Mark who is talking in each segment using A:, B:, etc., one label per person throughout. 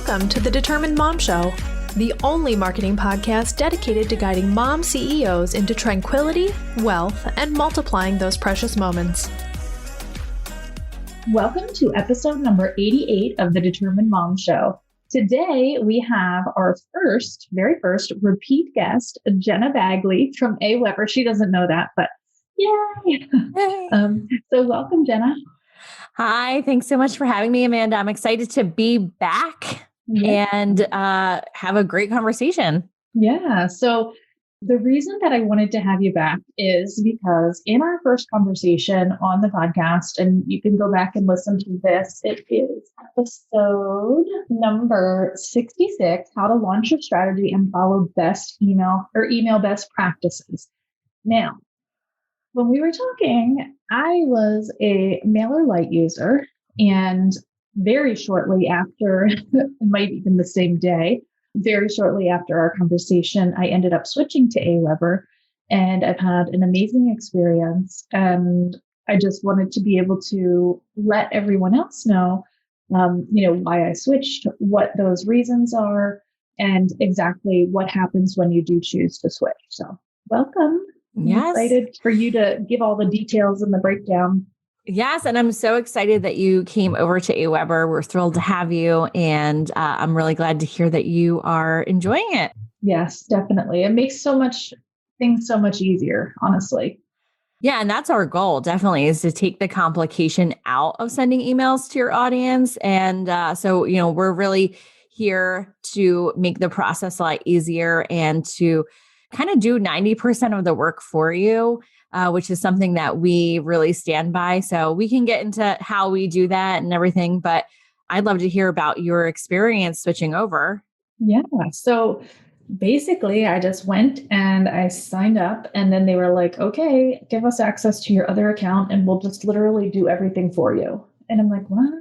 A: Welcome to the Determined Mom Show, the only marketing podcast dedicated to guiding mom CEOs into tranquility, wealth, and multiplying those precious moments.
B: Welcome to episode number 88 of the Determined Mom Show. Today, we have our very first repeat guest, Jena Bagley from AWeber. She doesn't know that, but yay!
C: Hey.
B: So welcome, Jena.
C: Hi, thanks so much for having me, Amanda. I'm excited to be back and have a great conversation.
B: Yeah. So the reason that I wanted to have you back is because in our first conversation on the podcast, and you can go back and listen to this, it is episode number 66, How to Launch Your Strategy and Follow Email Best Practices. Now, when we were talking, I was a MailerLite user, and very shortly after, it might even the same day, very shortly after our conversation, I ended up switching to AWeber, and I've had an amazing experience. And I just wanted to be able to let everyone else know, why I switched, what those reasons are, and exactly what happens when you do choose to switch. So welcome.
C: Yes.
B: I'm excited for you to give all the details and the breakdown.
C: Yes. And I'm so excited that you came over to AWeber. We're thrilled to have you. And I'm really glad to hear that you are enjoying it.
B: Yes, definitely. It makes things so much easier, honestly.
C: Yeah. And that's our goal, definitely, is to take the complication out of sending emails to your audience. And so we're really here to make the process a lot easier and to kind of do 90% of the work for you, which is something that we really stand by. So we can get into how we do that and everything, but I'd love to hear about your experience switching over.
B: Yeah. So basically, I just went and I signed up, and then they were like, okay, give us access to your other account and we'll just literally do everything for you. And I'm like, what?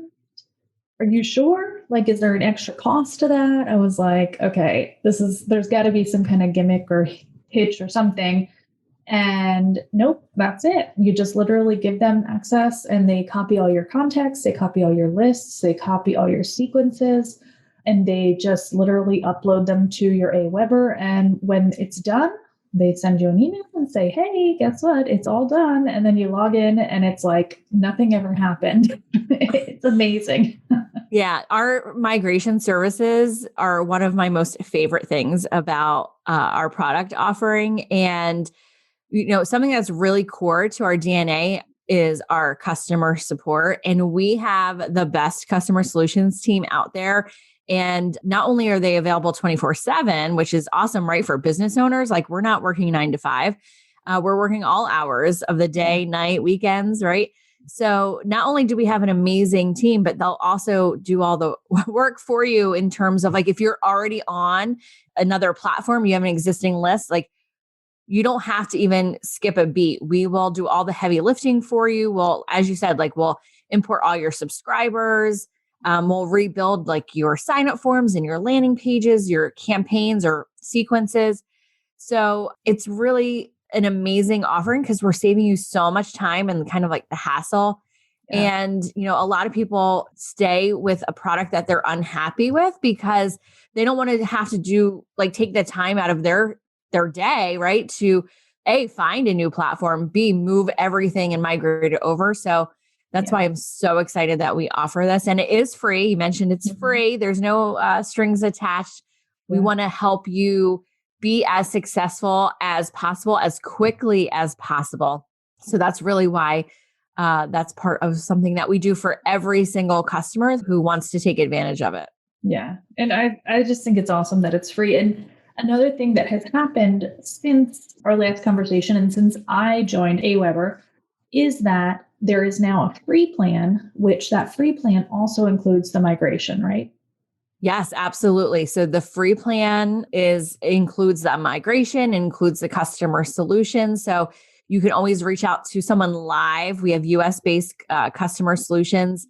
B: Are you sure? Like, is there an extra cost to that? I was like, okay, there's got to be some kind of gimmick or hitch or something. And nope, that's it. You just literally give them access and they copy all your contacts, they copy all your lists, they copy all your sequences, and they just literally upload them to your AWeber. And when it's done, they send you an email and say, hey, guess what? It's all done. And then you log in and it's like nothing ever happened. It's amazing.
C: Yeah. Our migration services are one of my most favorite things about our product offering. And, something that's really core to our DNA is our customer support. And we have the best customer solutions team out there. And not only are they available 24/7, which is awesome, right? For business owners, like we're not working 9 to 5. We're working all hours of the day, night, weekends, right? So not only do we have an amazing team, but they'll also do all the work for you in terms of like, if you're already on another platform, you have an existing list, like you don't have to even skip a beat. We will do all the heavy lifting for you. We'll, as you said, like we'll import all your subscribers. We'll rebuild like your sign-up forms and your landing pages, your campaigns or sequences. So it's really an amazing offering because we're saving you so much time and kind of like the hassle. Yeah. And, a lot of people stay with a product that they're unhappy with because they don't want to have to take the time out of their day, right? To A, find a new platform, B, move everything and migrate it over. So that's why I'm so excited that we offer this. And it is free. You mentioned it's free. There's no strings attached. We want to help you be as successful as possible, as quickly as possible. So that's really why that's part of something that we do for every single customer who wants to take advantage of it.
B: Yeah. And I just think it's awesome that it's free. And another thing that has happened since our last conversation and since I joined AWeber is that there is now a free plan, which that free plan also includes the migration, right?
C: Yes, absolutely. So the free plan includes the migration, includes the customer solution. So you can always reach out to someone live. We have US-based customer solutions,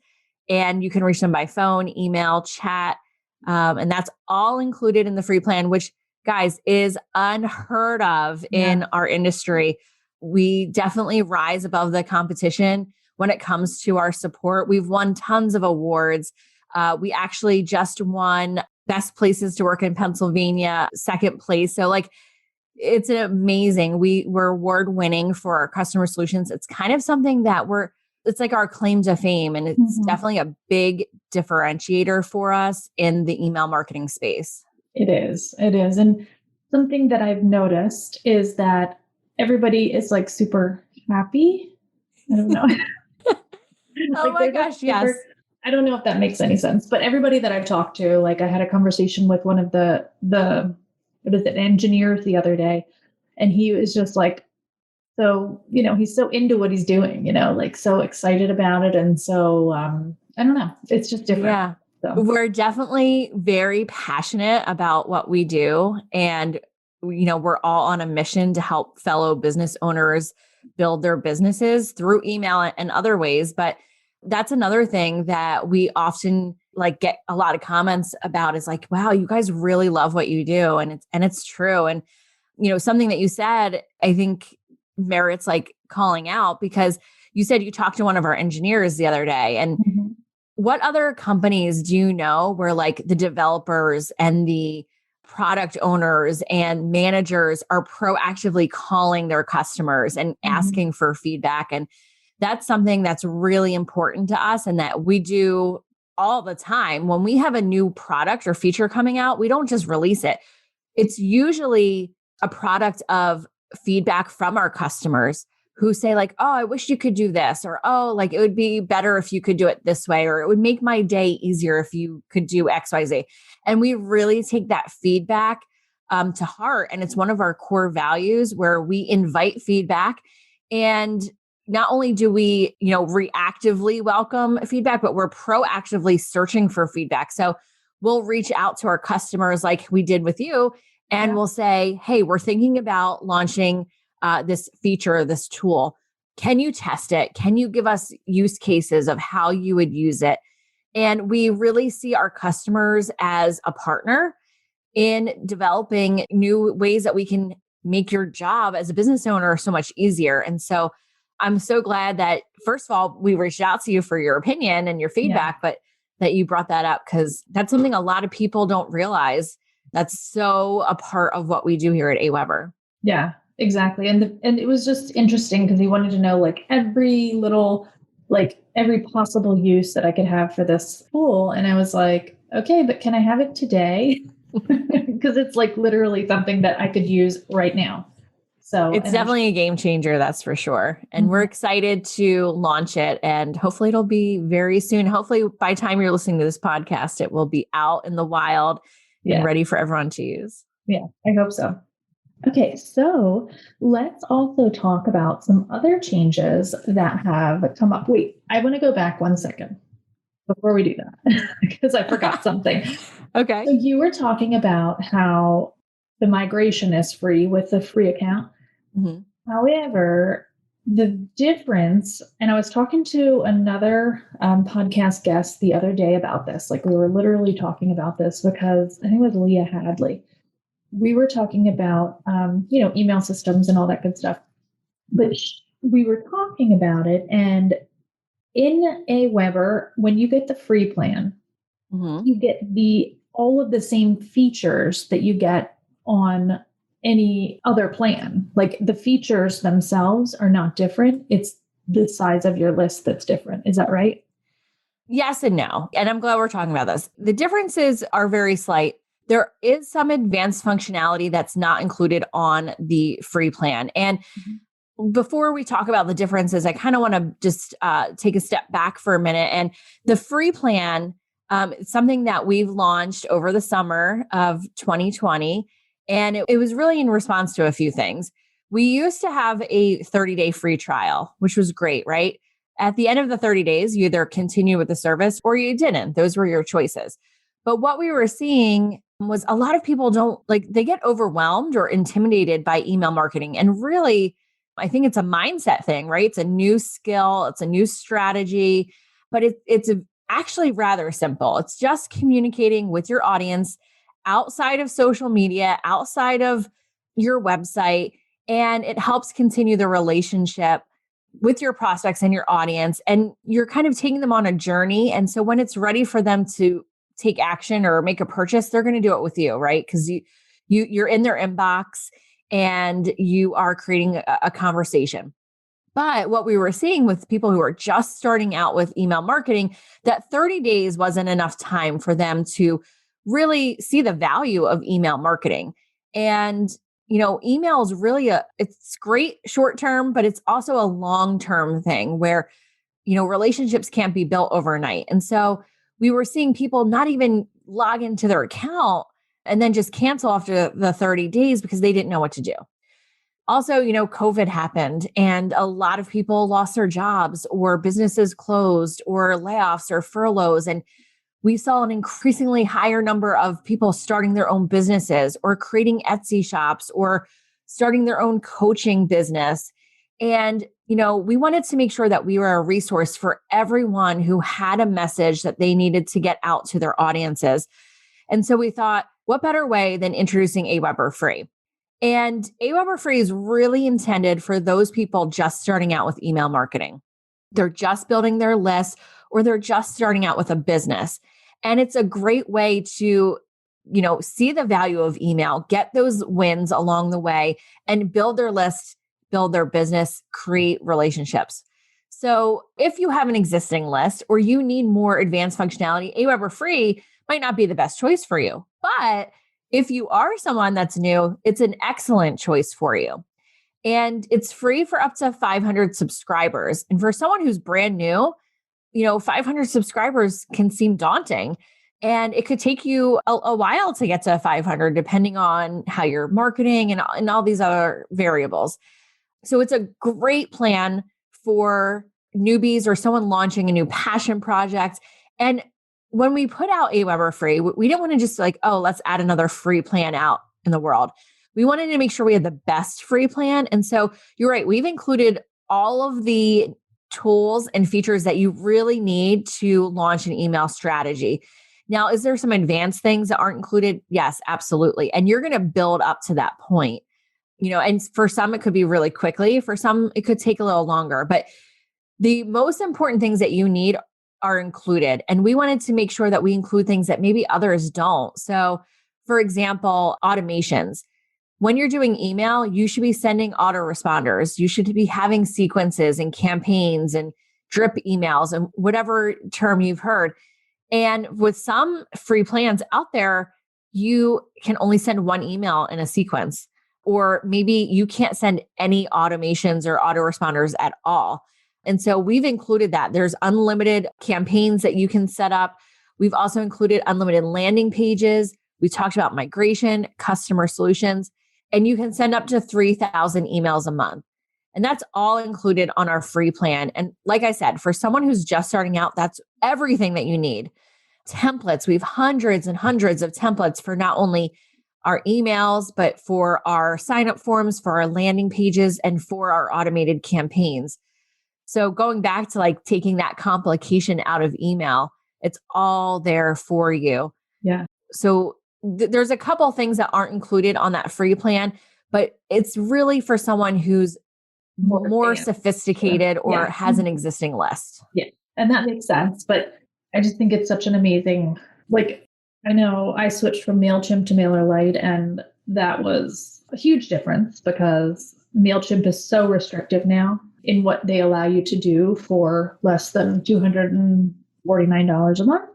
C: and you can reach them by phone, email, chat. And that's all included in the free plan, which, guys, is unheard of in our industry. We definitely rise above the competition when it comes to our support. We've won tons of awards We actually just won Best Places to Work in Pennsylvania, second place. So like, it's amazing. We're award winning for our customer solutions. It's kind of something that it's like our claim to fame. And it's definitely a big differentiator for us in the email marketing space.
B: It is. It is. And something that I've noticed is that everybody is like super happy. I don't know.
C: Oh my gosh, yes.
B: I don't know if that makes any sense, but everybody that I've talked to, like I had a conversation with one of the engineers the other day, and he was just like, so, he's so into what he's doing, like so excited about it. And so, I don't know, it's just different.
C: Yeah. So. We're definitely very passionate about what we do. And, we're all on a mission to help fellow business owners build their businesses through email and other ways. But that's another thing that we often like get a lot of comments about is like, wow, you guys really love what you do. And it's true. And, something that you said, I think merits like calling out, because you said you talked to one of our engineers the other day. And what other companies do you know where like the developers and the product owners and managers are proactively calling their customers and asking for feedback? And that's something that's really important to us and that we do all the time. When we have a new product or feature coming out, we don't just release it. It's usually a product of feedback from our customers who say like, oh, I wish you could do this, or, oh, like it would be better if you could do it this way, or it would make my day easier if you could do X, Y, Z. And we really take that feedback to heart. And it's one of our core values where we invite feedback. And not only do we, reactively welcome feedback, but we're proactively searching for feedback. So we'll reach out to our customers like we did with you, and we'll say, hey, we're thinking about launching this feature, this tool. Can you test it? Can you give us use cases of how you would use it? And we really see our customers as a partner in developing new ways that we can make your job as a business owner so much easier. And so I'm so glad that, first of all, we reached out to you for your opinion and your feedback, but that you brought that up, because that's something a lot of people don't realize. That's so a part of what we do here at AWeber.
B: Yeah, exactly. And it was just interesting because he wanted to know like every little, like every possible use that I could have for this tool. And I was like, okay, but can I have it today? Because it's like literally something that I could use right now. So
C: it's definitely a game changer, that's for sure. And we're excited to launch it, and hopefully it'll be very soon. Hopefully by the time you're listening to this podcast, it will be out in the wild and ready for everyone to use.
B: Yeah, I hope so. Okay, so let's also talk about some other changes that have come up. Wait, I want to go back 1 second before we do that, because I forgot something.
C: Okay.
B: So you were talking about how the migration is free with the free account. However, the difference, and I was talking to another podcast guest the other day about this, like we were literally talking about this because I think it was Leah Hadley. We were talking about, email systems and all that good stuff, but we were talking about it. And in AWeber, when you get the free plan, you get all of the same features that you get on any other plan. Like the features themselves are not different. It's the size of your list that's different. Is that right?
C: Yes and no. And I'm glad we're talking about this. The differences are very slight. There is some advanced functionality that's not included on the free plan. And before we talk about the differences, I kind of want to just take a step back for a minute. And the free plan, it's something that we've launched over the summer of 2020. And it was really in response to a few things. We used to have a 30-day free trial, which was great, right? At the end of the 30 days, you either continue with the service or you didn't. Those were your choices. But what we were seeing was a lot of people they get overwhelmed or intimidated by email marketing. And really, I think it's a mindset thing, right? It's a new skill. It's a new strategy, but it's actually rather simple. It's just communicating with your audience outside of social media, outside of your website, and it helps continue the relationship with your prospects and your audience, and you're kind of taking them on a journey. And so when it's ready for them to take action or make a purchase, they're going to do it with you, right? Because you're in their inbox and you are creating a conversation. But what we were seeing with people who are just starting out with email marketing, that 30 days wasn't enough time for them to really see the value of email marketing. And, email is really it's great short term, but it's also a long-term thing where, relationships can't be built overnight. And so we were seeing people not even log into their account and then just cancel after the 30 days because they didn't know what to do. Also, COVID happened and a lot of people lost their jobs or businesses closed or layoffs or furloughs. And we saw an increasingly higher number of people starting their own businesses or creating Etsy shops or starting their own coaching business. And, we wanted to make sure that we were a resource for everyone who had a message that they needed to get out to their audiences. And so we thought, what better way than introducing AWeber Free? And AWeber Free is really intended for those people just starting out with email marketing. They're just building their list or they're just starting out with a business. And it's a great way to, see the value of email, get those wins along the way and build their list, build their business, create relationships. So if you have an existing list or you need more advanced functionality, AWeber Free might not be the best choice for you. But if you are someone that's new, it's an excellent choice for you. And it's free for up to 500 subscribers. And for someone who's brand new, 500 subscribers can seem daunting. And it could take you a while to get to 500, depending on how you're marketing and all these other variables. So it's a great plan for newbies or someone launching a new passion project. And when we put out AWeber Free, we didn't want to just let's add another free plan out in the world. We wanted to make sure we had the best free plan. And so you're right, we've included all of the tools and features that you really need to launch an email strategy. Now, is there some advanced things that aren't included? Yes, absolutely. And you're going to build up to that point. And for some, it could be really quickly. For some, it could take a little longer. But the most important things that you need are included. And we wanted to make sure that we include things that maybe others don't. So, for example, automations. When you're doing email, you should be sending autoresponders. You should be having sequences and campaigns and drip emails and whatever term you've heard. And with some free plans out there, you can only send one email in a sequence. Or maybe you can't send any automations or autoresponders at all. And so we've included that. There's unlimited campaigns that you can set up. We've also included unlimited landing pages. We talked about migration, customer solutions, and you can send up to 3,000 emails a month. And that's all included on our free plan. And like I said, for someone who's just starting out, that's everything that you need. Templates. We have hundreds and hundreds of templates for not only our emails, but for our sign-up forms, for our landing pages, and for our automated campaigns. So going back to taking that complication out of email, it's all there for you.
B: Yeah.
C: So there's a couple things that aren't included on that free plan, but it's really for someone who's more sophisticated or has an existing list.
B: Yeah. And that makes sense. But I just think it's such an amazing, I know I switched from MailChimp to MailerLite, and that was a huge difference because MailChimp is so restrictive now in what they allow you to do for less than $249 a month,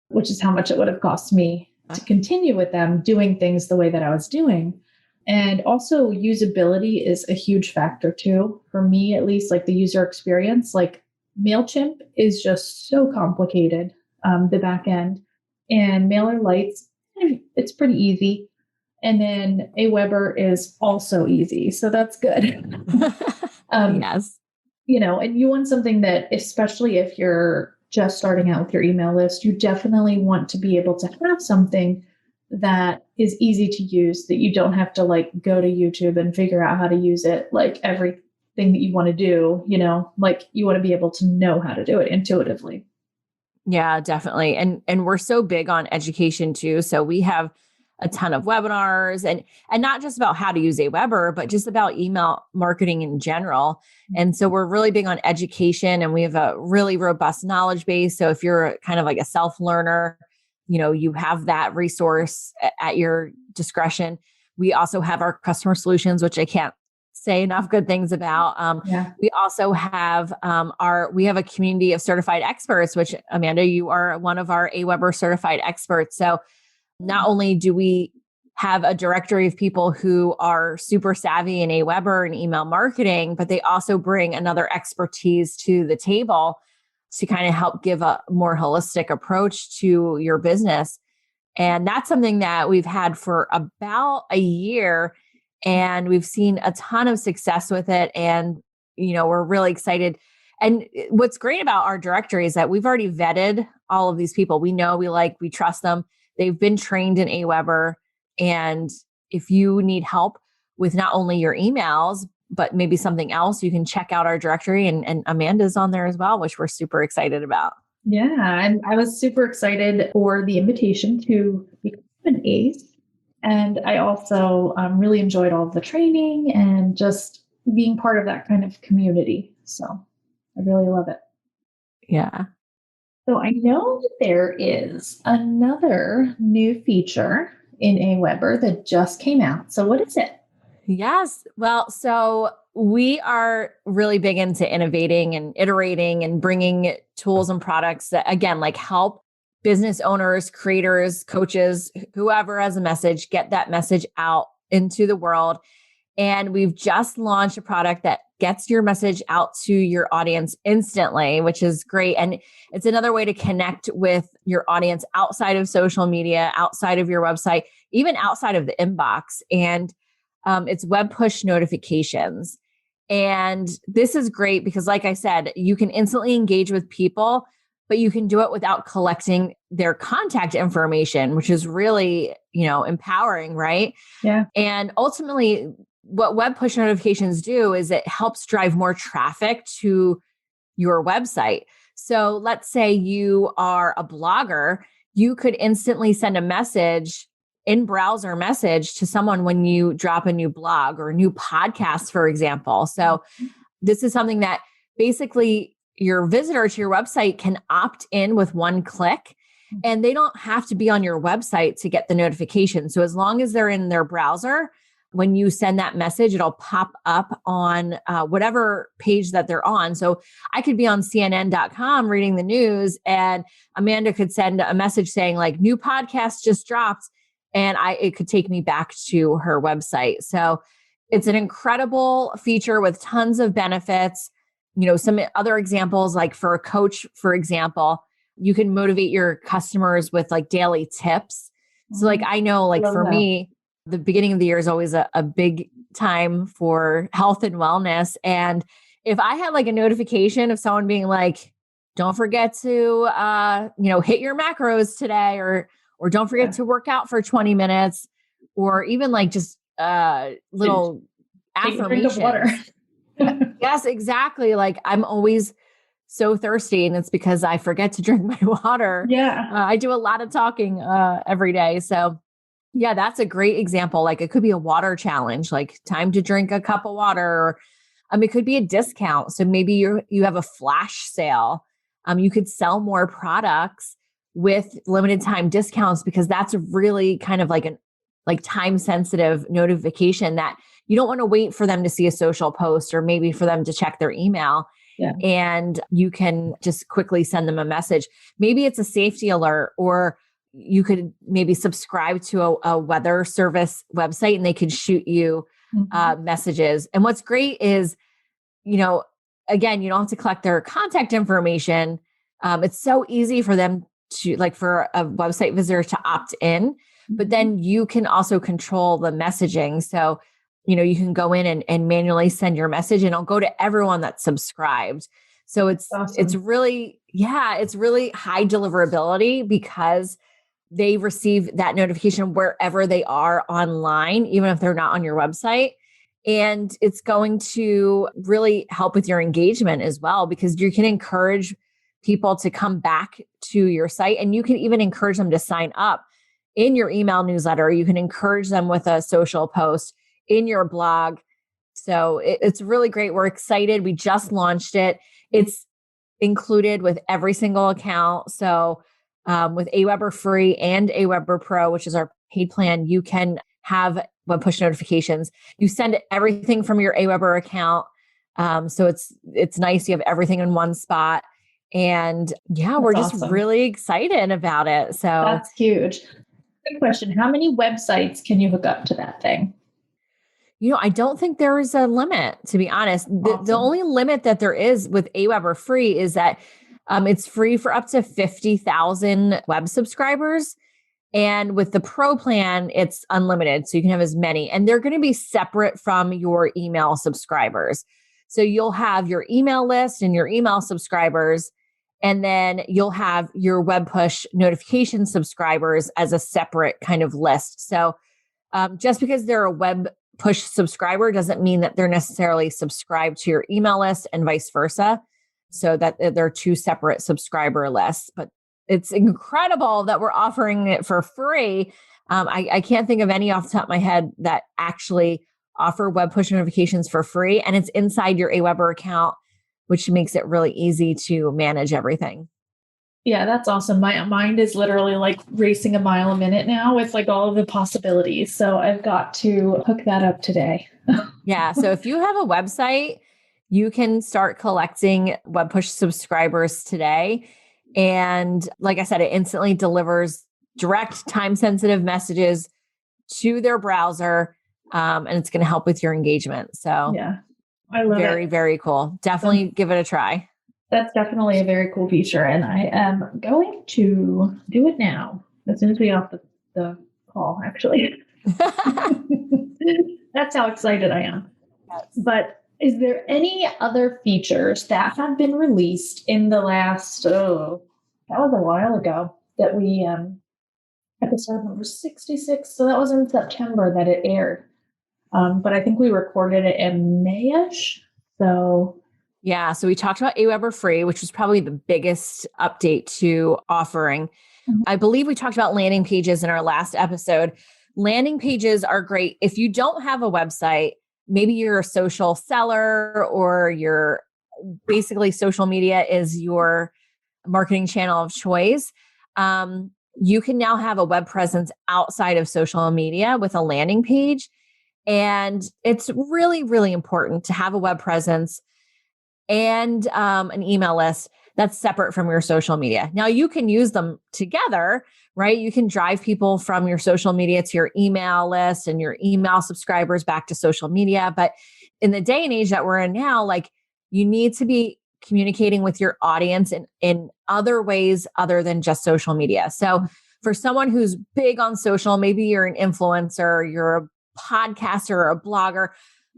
B: which is how much it would have cost me to continue with them doing things the way that I was doing. And also usability is a huge factor too. For me, at least, the user experience, MailChimp is just so complicated, the back end. And MailerLite's, it's pretty easy. And then AWeber is also easy. So that's good.
C: Yes.
B: And you want something that, especially if you're just starting out with your email list, you definitely want to be able to have something that is easy to use, that you don't have to go to YouTube and figure out how to use it. Everything that you want to do, you want to be able to know how to do it intuitively.
C: Yeah, definitely. And we're so big on education too. So we have a ton of webinars and not just about how to use AWeber, but just about email marketing in general. And so we're really big on education, and we have a really robust knowledge base. So if you're kind of like a self-learner, you have that resource at your discretion. We also have our customer solutions, which I can't say enough good things about. We also have we have a community of certified experts, which Amanda, you are one of our AWeber certified experts. So not only do we have a directory of people who are super savvy in AWeber and email marketing, but they also bring another expertise to the table to kind of help give a more holistic approach to your business. And that's something that we've had for about a year, and we've seen a ton of success with it. And, we're really excited. And what's great about our directory is that we've already vetted all of these people. We know, we trust them. They've been trained in AWeber. And if you need help with not only your emails, but maybe something else, you can check out our directory, and Amanda's on there as well, which we're super excited about.
B: Yeah, I was super excited for the invitation to become an ACE. And I also really enjoyed all of the training and just being part of that kind of community. So I really love it.
C: Yeah.
B: So I know that there is another new feature in AWeber that just came out. So what is it?
C: Yes. Well, so we are really big into innovating and iterating and bringing tools and products that, again, help business owners, creators, coaches, whoever has a message, get that message out into the world. And we've just launched a product that gets your message out to your audience instantly, which is great. And it's another way to connect with your audience outside of social media, outside of your website, even outside of the inbox. And it's web push notifications. And this is great because, like I said, you can instantly engage with people, but you can do it without collecting their contact information, which is really, empowering, right?
B: Yeah.
C: And ultimately, what web push notifications do is it helps drive more traffic to your website. So let's say you are a blogger, you could instantly send a message in browser message to someone when you drop a new blog or a new podcast, for example. So this is something that basically your visitor to your website can opt in with one click, and they don't have to be on your website to get the notification. So as long as they're in their browser, when you send that message, it'll pop up on whatever page that they're on. So I could be on CNN.com reading the news, and Amanda could send a message saying new podcast just dropped, and it could take me back to her website. So it's an incredible feature with tons of benefits. Some other examples, for a coach, for example, you can motivate your customers with daily tips. So I know for me, the beginning of the year is always a big time for health and wellness. And if I had a notification of someone being don't forget to, hit your macros today, or don't forget to work out for 20 minutes, or even just little affirmations.
B: Water.
C: Yes, exactly. I'm always so thirsty, and it's because I forget to drink my water.
B: Yeah.
C: I do a lot of talking every day. So yeah, that's a great example. It could be a water challenge, time to drink a cup of water, or it could be a discount. So maybe you have a flash sale. You could sell more products with limited time discounts, because that's really kind of an time sensitive notification that you don't want to wait for them to see a social post, or maybe for them to check their email.
B: Yeah.
C: And you can just quickly send them a message. Maybe it's a safety alert, or you could maybe subscribe to a weather service website, and they could shoot you messages. And what's great is, again, you don't have to collect their contact information. It's so easy for them to for a website visitor to opt in, but then you can also control the messaging. So, you can go in and manually send your message, and it'll go to everyone that's subscribed. So it's really high deliverability, because they receive that notification wherever they are online, even if they're not on your website. And it's going to really help with your engagement as well, because you can encourage people to come back to your site, and you can even encourage them to sign up. in your email newsletter. You can encourage them with a social post in your blog. So it's really great. We're excited. We just launched it. It's included with every single account. So with AWeber Free and AWeber Pro, which is our paid plan, you can have web push notifications. You send everything from your AWeber account. So it's nice. You have everything in one spot. And we're just
B: awesome.
C: really excited about it. So
B: that's huge. Good question. How many websites can you hook up to that thing?
C: I don't think there is a limit, to be honest.
B: Awesome.
C: The only limit that there is with AWeber Free is that it's free for up to 50,000 web subscribers. And with the Pro plan, it's unlimited. So you can have as many. And they're going to be separate from your email subscribers. So you'll have your email list and your email subscribers. And then you'll have your web push notification subscribers as a separate kind of list. So just because they're a web push subscriber doesn't mean that they're necessarily subscribed to your email list and vice versa. So that they're two separate subscriber lists. But it's incredible that we're offering it for free. I can't think of any off the top of my head that actually offer web push notifications for free. And it's inside your AWeber account, which makes it really easy to manage everything.
B: Yeah, that's awesome. My mind is literally like racing a mile a minute now with like all of the possibilities. So I've got to hook that up today.
C: Yeah. So if you have a website, you can start collecting web push subscribers today. And like I said, it instantly delivers direct time-sensitive messages to their browser. And it's going to help with your engagement. So
B: yeah, I love
C: very,
B: it.
C: very cool. Definitely give it a try.
B: That's definitely a very cool feature. And I am going to do it now as soon as we get off the call, actually. That's how excited I am.
C: Yes.
B: But is there any other features that have been released in the last, that was a while ago, that we, episode number 66, so that was in September that it aired. But I think we recorded it in May-ish, so...
C: Yeah, so we talked about AWeber Free, which was probably the biggest update to offering.
B: Mm-hmm.
C: I believe we talked about landing pages in our last episode. Landing pages are great. If you don't have a website, maybe you're a social seller or your basically social media is your marketing channel of choice. You can now have a web presence outside of social media with a landing page. And it's really, really important to have a web presence and an email list that's separate from your social media. Now you can use them together, right? You can drive people from your social media to your email list and your email subscribers back to social media. But in the day and age that we're in now, like you need to be communicating with your audience in other ways other than just social media. So for someone who's big on social, maybe you're an influencer, you're a podcaster or a blogger,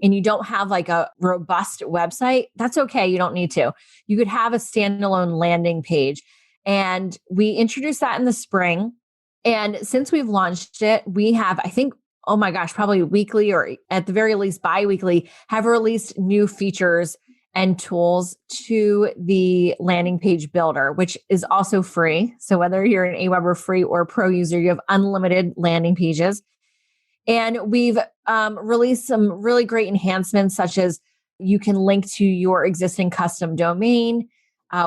C: and you don't have like a robust website, that's okay. You don't need to. You could have a standalone landing page. And we introduced that in the spring. And since we've launched it, we have, I think, oh my gosh, probably weekly or at the very least bi-weekly, have released new features and tools to the landing page builder, which is also free. So whether you're an AWeber Free or Pro user, you have unlimited landing pages. And we've released some really great enhancements, such as you can link to your existing custom domain.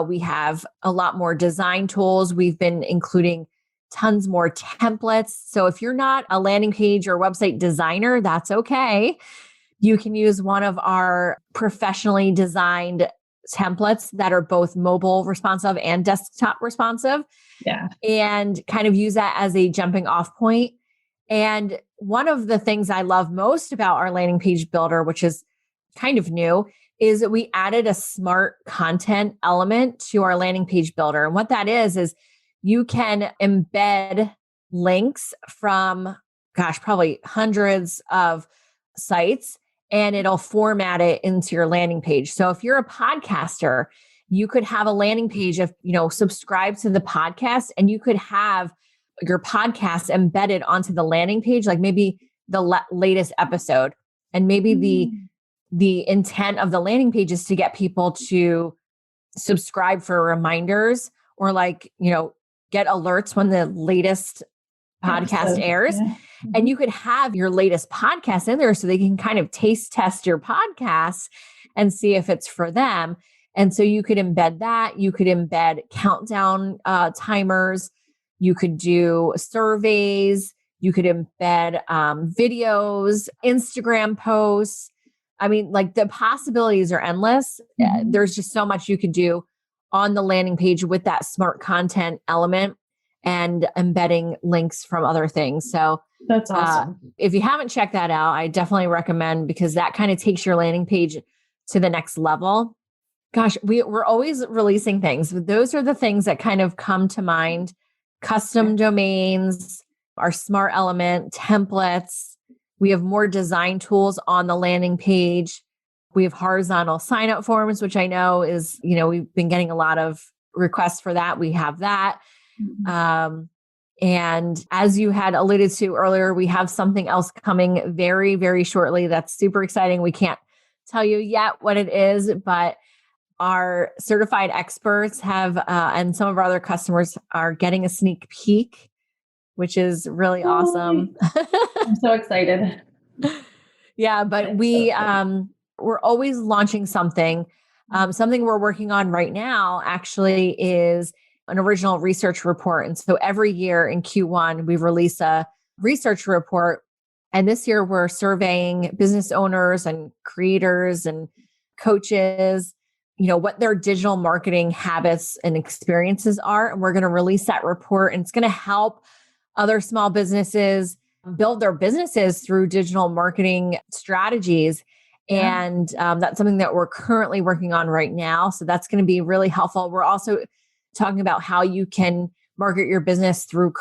C: We have a lot more design tools. We've been including tons more templates. So if you're not a landing page or website designer, that's okay. You can use one of our professionally designed templates that are both mobile responsive and desktop responsive.
B: Yeah.
C: And kind of use that as a jumping off point. And one of the things I love most about our landing page builder, which is kind of new, is that we added a smart content element to our landing page builder. And what that is you can embed links from, probably hundreds of sites, and it'll format it into your landing page. So if you're a podcaster, you could have a landing page of, subscribe to the podcast, and you could have your podcast embedded onto the landing page, like maybe the latest episode. And maybe the intent of the landing page is to get people to subscribe for reminders or get alerts when the latest podcast
B: episode.
C: airs.
B: Yeah.
C: And you could have your latest podcast in there so they can kind of taste test your podcast and see if it's for them. And so you could embed that. You could embed countdown timers. You could do surveys. You could embed videos, Instagram posts. I mean, like the possibilities are endless. There's just so much you could do on the landing page with that smart content element and embedding links from other things. So
B: that's awesome.
C: If you haven't checked that out, I definitely recommend, because that kind of takes your landing page to the next level. Gosh, we're always releasing things. Those are the things that kind of come to mind. Custom domains, our smart element, templates. We have more design tools on the landing page. We have horizontal sign-up forms, which I know is, we've been getting a lot of requests for that. We have that. And as you had alluded to earlier, we have something else coming very, very shortly. That's super exciting. We can't tell you yet what it is, but our certified experts have, and some of our other customers are getting a sneak peek, which is really awesome.
B: I'm so excited.
C: Yeah, but we're always launching something. Something we're working on right now actually is an original research report. And so every year in Q1, we release a research report. And this year we're surveying business owners and creators and coaches, what their digital marketing habits and experiences are. And we're going to release that report, and it's going to help other small businesses build their businesses through digital marketing strategies. Yeah. And that's something that we're currently working on right now. So that's going to be really helpful. We're also talking about how you can market your business through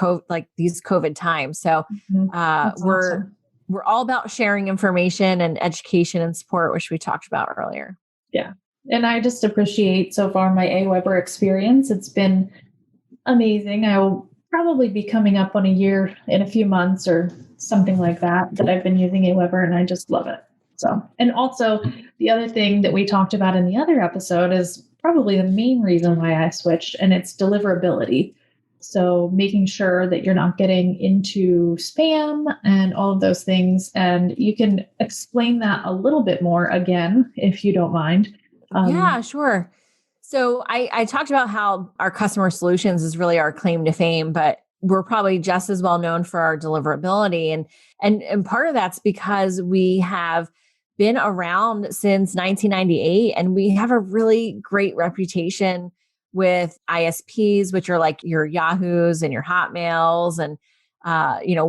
C: these COVID times. So we're all about sharing information and education and support, which we talked about earlier.
B: Yeah. And I just appreciate so far my AWeber experience. It's been amazing. I will probably be coming up on a year in a few months or something like that I've been using AWeber, and I just love it. So, and also the other thing that we talked about in the other episode is probably the main reason why I switched, and it's deliverability. So making sure that you're not getting into spam and all of those things. And you can explain that a little bit more again, if you don't mind.
C: Yeah, sure. So I talked about how our customer solutions is really our claim to fame, but we're probably just as well known for our deliverability. And part of that's because we have been around since 1998, and we have a really great reputation with ISPs, which are like your Yahoos and your Hotmails and,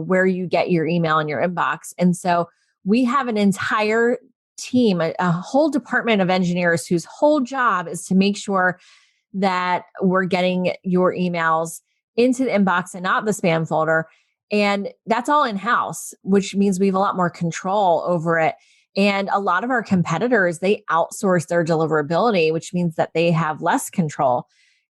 C: where you get your email in your inbox. And so we have an entire team, a whole department of engineers whose whole job is to make sure that we're getting your emails into the inbox and not the spam folder. And that's all in-house, which means we have a lot more control over it. And a lot of our competitors, they outsource their deliverability, which means that they have less control.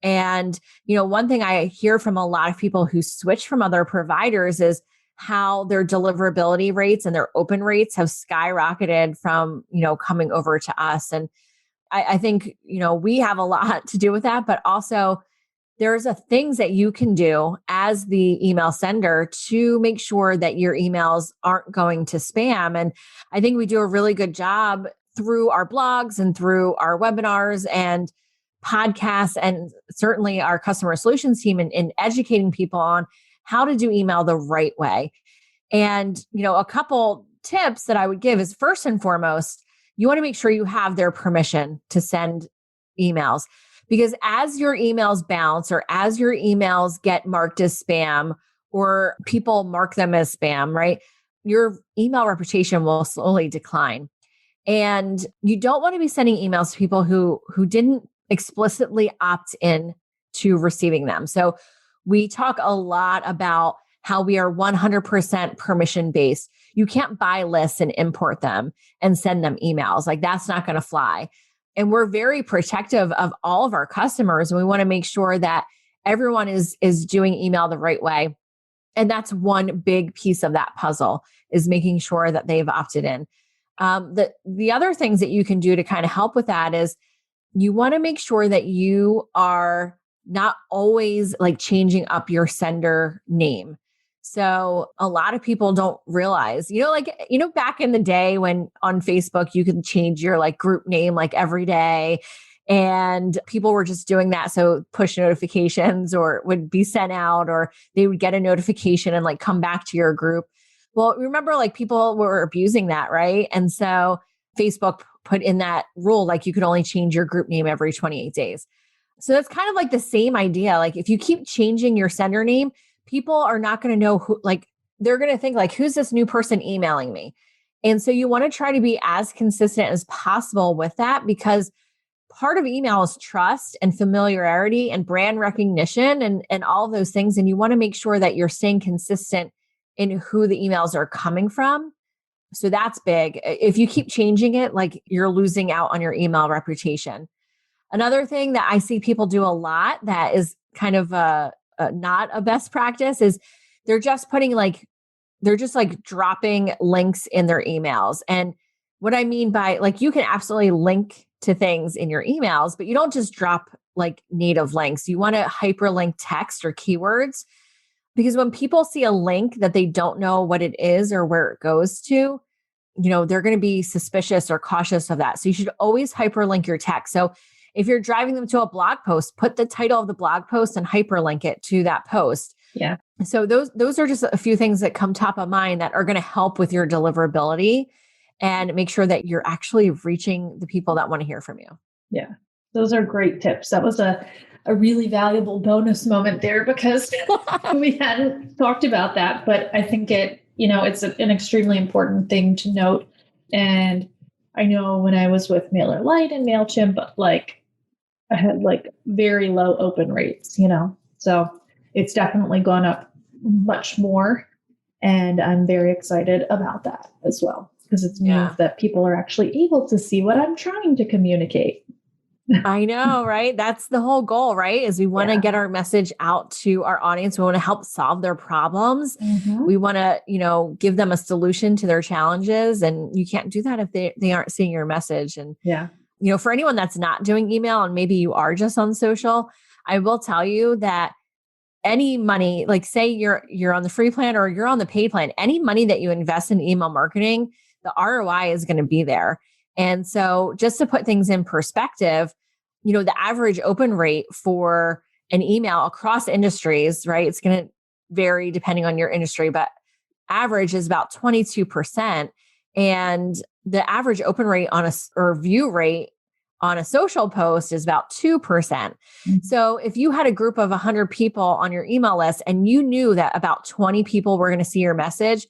C: And, one thing I hear from a lot of people who switch from other providers is how their deliverability rates and their open rates have skyrocketed from, coming over to us. And I think, we have a lot to do with that, but also there's things that you can do as the email sender to make sure that your emails aren't going to spam. And I think we do a really good job through our blogs and through our webinars and podcasts, and certainly our customer solutions team in educating people on how to do email the right way. And, a couple tips that I would give is, first and foremost, you want to make sure you have their permission to send emails, because as your emails bounce or as your emails get marked as spam or people mark them as spam, right, your email reputation will slowly decline. And you don't want to be sending emails to people who didn't explicitly opt in to receiving them. So we talk a lot about how we are 100% permission based. You can't buy lists and import them and send them emails. Like, that's not going to fly. And we're very protective of all of our customers. And we want to make sure that everyone is doing email the right way. And that's one big piece of that puzzle, is making sure that they've opted in. The other things that you can do to kind of help with that is you want to make sure that you are not always like changing up your sender name. So a lot of people don't realize, back in the day when on Facebook, you could change your like group name like every day, and people were just doing that. So push notifications or would be sent out, or they would get a notification and like come back to your group. Well, remember, like people were abusing that, right? And so Facebook put in that rule, like you could only change your group name every 28 days. So that's kind of like the same idea. Like if you keep changing your sender name, people are not going to know who, like they're going to think like, who's this new person emailing me? And so you want to try to be as consistent as possible with that, because part of email is trust and familiarity and brand recognition and all of those things. And you want to make sure that you're staying consistent in who the emails are coming from. So that's big. If you keep changing it, like you're losing out on your email reputation. Another thing that I see people do a lot that is kind of not a best practice is they're just dropping links in their emails. And what I mean by like, you can absolutely link to things in your emails, but you don't just drop like native links. You want to hyperlink text or keywords, because when people see a link that they don't know what it is or where it goes to, they're going to be suspicious or cautious of that. So you should always hyperlink your text. So if you're driving them to a blog post, put the title of the blog post and hyperlink it to that post.
B: Yeah.
C: So those are just a few things that come top of mind that are going to help with your deliverability and make sure that you're actually reaching the people that want to hear from you.
B: Yeah. Those are great tips. That was a really valuable bonus moment there, because we hadn't talked about that, but I think it's an extremely important thing to note. And I know when I was with MailerLite and MailChimp, like I had like very low open rates, so it's definitely gone up much more. And I'm very excited about that as well, because it means that people are actually able to see what I'm trying to communicate.
C: I know, right? That's the whole goal, right? Is we want to get our message out to our audience. We want to help solve their problems.
B: Mm-hmm.
C: We want to, give them a solution to their challenges. And you can't do that if they aren't seeing your message. And, for anyone that's not doing email and maybe you are just on social, I will tell you that any money, like say you're on the free plan or you're on the paid plan, any money that you invest in email marketing, the ROI is going to be there. And so just to put things in perspective, the average open rate for an email across industries, right? It's going to vary depending on your industry, but average is about 22%. And the average open rate or view rate on a social post is about 2%. Mm-hmm. So if you had a group of 100 people on your email list and you knew that about 20 people were going to see your message,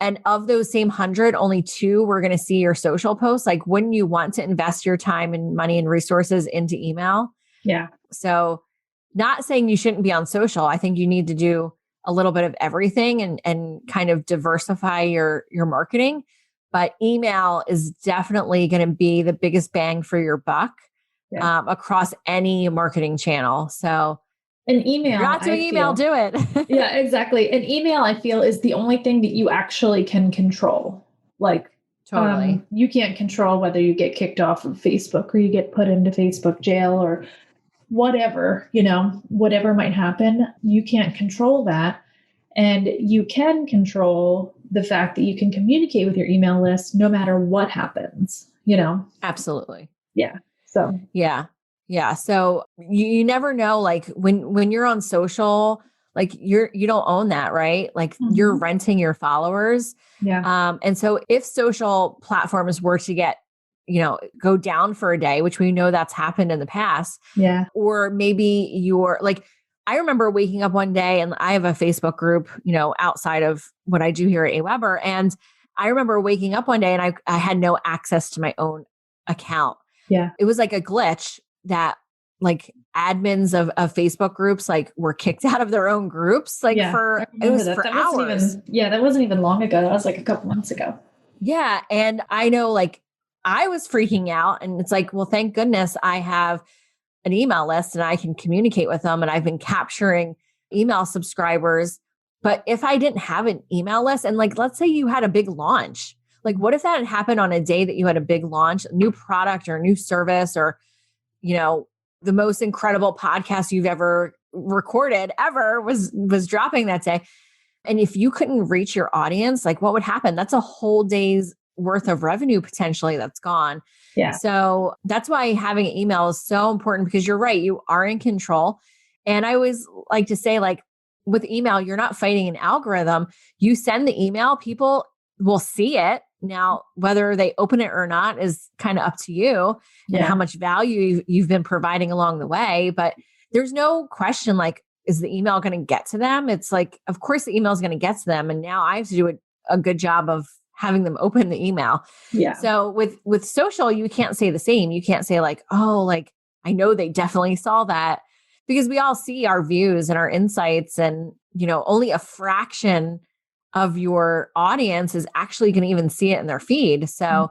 C: and of those same 100, only 2 were going to see your social posts, like wouldn't you want to invest your time and money and resources into email?
B: Yeah.
C: So not saying you shouldn't be on social. I think you need to do a little bit of everything and kind of diversify your marketing. But email is definitely going to be the biggest bang for your buck across any marketing channel. So
B: an email,
C: if you're not doing email, do it.
B: Yeah, exactly. An email, I feel, is the only thing that you actually can control. Like,
C: totally.
B: You can't control whether you get kicked off of Facebook or you get put into Facebook jail or whatever, whatever might happen. You can't control that. And you can control the fact that you can communicate with your email list no matter what happens,
C: Absolutely.
B: Yeah. So,
C: yeah. So you never know, like when you're on social, like you don't own that, right? Like you're renting your followers.
B: Yeah.
C: And so if social platforms were to go down for a day, which we know that's happened in the past.
B: Yeah.
C: Or maybe you're like, I remember waking up one day and I have a Facebook group, outside of what I do here at AWeber. And I remember waking up one day and I had no access to my own account.
B: Yeah.
C: It was like a glitch that like admins of Facebook groups like were kicked out of their own groups it was for hours.
B: That wasn't even long ago. That was like a couple months ago.
C: Yeah. And I know like I was freaking out and it's like, well, thank goodness I have an email list and I can communicate with them and I've been capturing email subscribers. But if I didn't have an email list and like, let's say you had a big launch, like what if that had happened on a day that you had a big launch, a new product or a new service or, the most incredible podcast you've ever recorded ever was dropping that day. And if you couldn't reach your audience, like what would happen? That's a whole day's worth of revenue potentially that's gone.
B: Yeah.
C: So that's why having email is so important, because you're right, you are in control. And I always like to say, like, with email, you're not fighting an algorithm. You send the email, people will see it. Now, whether they open it or not is kind of up to you and how much value you've been providing along the way. But there's no question, like, is the email going to get to them? It's like, of course the email is going to get to them. And now I have to do a good job of having them open the email.
B: Yeah.
C: So with social, you can't say the same. You can't say like, oh, like, I know they definitely saw that, because we all see our views and our insights, and, only a fraction of your audience is actually going to even see it in their feed. So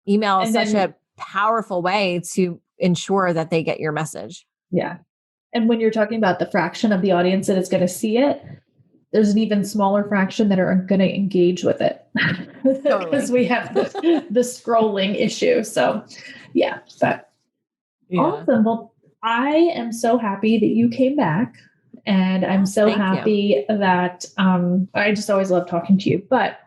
C: email is such a powerful way to ensure that they get your message.
B: Yeah. And when you're talking about the fraction of the audience that is going to see it, there's an even smaller fraction that are going to engage with it because we have the scrolling issue. So awesome. Well, I am so happy that you came back, and I'm so happy that I just always love talking to you, but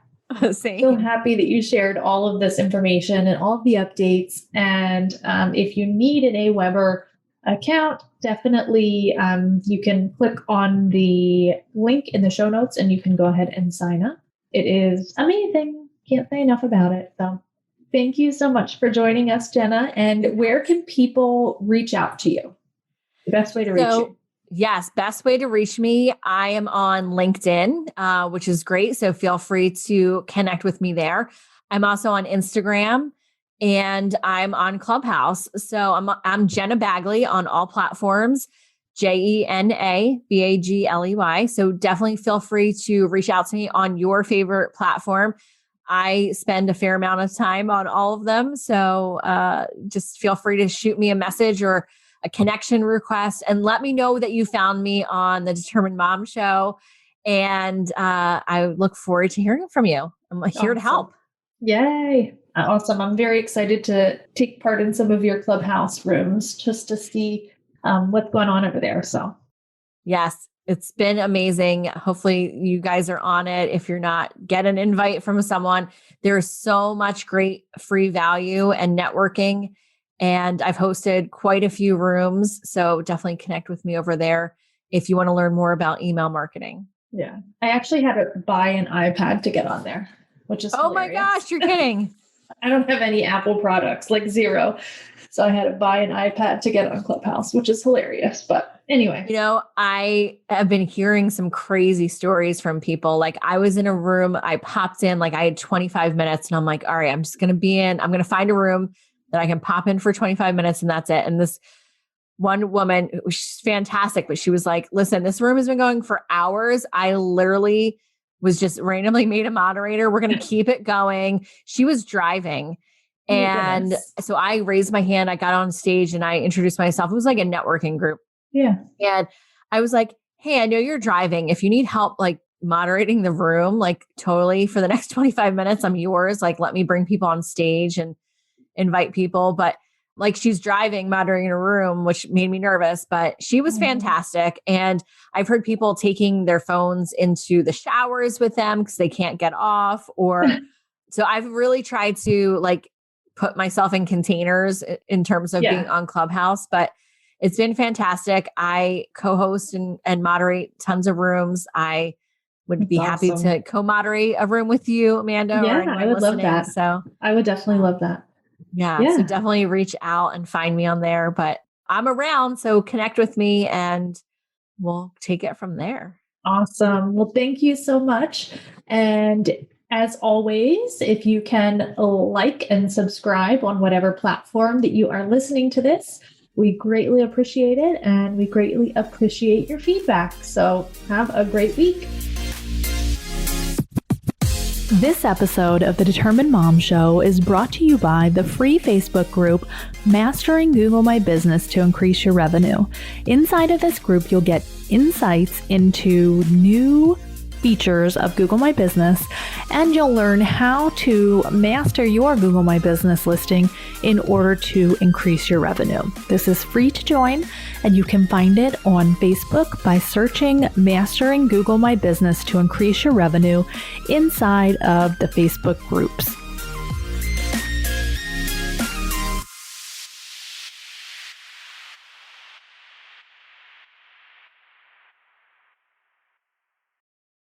B: so happy that you shared all of this information and all of the updates. And if you need an AWeber account, definitely you can click on the link in the show notes and you can go ahead and sign up. It is amazing. Can't say enough about it. So thank you so much for joining us, Jena. And where can people reach out to you? The best way to reach you?
C: Yes, best way to reach me. I am on LinkedIn, which is great. So feel free to connect with me there. I'm also on Instagram, and I'm on Clubhouse. So I'm Jena Bagley on all platforms, Jena Bagley. So definitely feel free to reach out to me on your favorite platform. I spend a fair amount of time on all of them. So just feel free to shoot me a message or a connection request and let me know that you found me on the Determined Mom Show. And I look forward to hearing from you. I'm here to help.
B: Yay. Awesome. I'm very excited to take part in some of your Clubhouse rooms just to see what's going on over there. So
C: yes, it's been amazing. Hopefully you guys are on it. If you're not, get an invite from someone. There's so much great free value and networking. And I've hosted quite a few rooms. So definitely connect with me over there if you want to learn more about email marketing.
B: Yeah. I actually had to buy an iPad to get on there, which is hilarious.
C: My gosh, you're kidding.
B: I don't have any Apple products, like zero. So I had to buy an iPad to get on Clubhouse, which is hilarious. But anyway.
C: I have been hearing some crazy stories from people. Like I was in a room, I popped in, like I had 25 minutes and I'm like, all right, I'm just going to be in, I'm going to find a room that I can pop in for 25 minutes and that's it. And this one woman, she's fantastic, but she was like, listen, this room has been going for hours. I literally was just randomly made a moderator. We're going to keep it going. She was driving. And so I raised my hand, I got on stage and I introduced myself. It was like a networking group.
B: Yeah.
C: And I was like, hey, I know you're driving. If you need help, like moderating the room, like totally for the next 25 minutes, I'm yours. Like, let me bring people on stage and invite people. But like she's driving, moderating a room, which made me nervous, but she was fantastic. And I've heard people taking their phones into the showers with them because they can't get off. Or so I've really tried to like put myself in containers in terms of being on Clubhouse, but it's been fantastic. I co-host and moderate tons of rooms. I would be happy to co-moderate a room with you, Amanda.
B: Yeah, I would love that.
C: So
B: I would definitely love that.
C: Yeah. So definitely reach out and find me on there, but I'm around. So connect with me and we'll take it from there.
B: Awesome. Well, thank you so much. And as always, if you can like and subscribe on whatever platform that you are listening to this, we greatly appreciate it. And we greatly appreciate your feedback. So have a great week.
A: This episode of the Determined Mom Show is brought to you by the free Facebook group, Mastering Google My Business to Increase Your Revenue. Inside of this group, you'll get insights into new features of Google My Business, and you'll learn how to master your Google My Business listing in order to increase your revenue. This is free to join, and you can find it on Facebook by searching Mastering Google My Business to increase your revenue inside of the Facebook groups.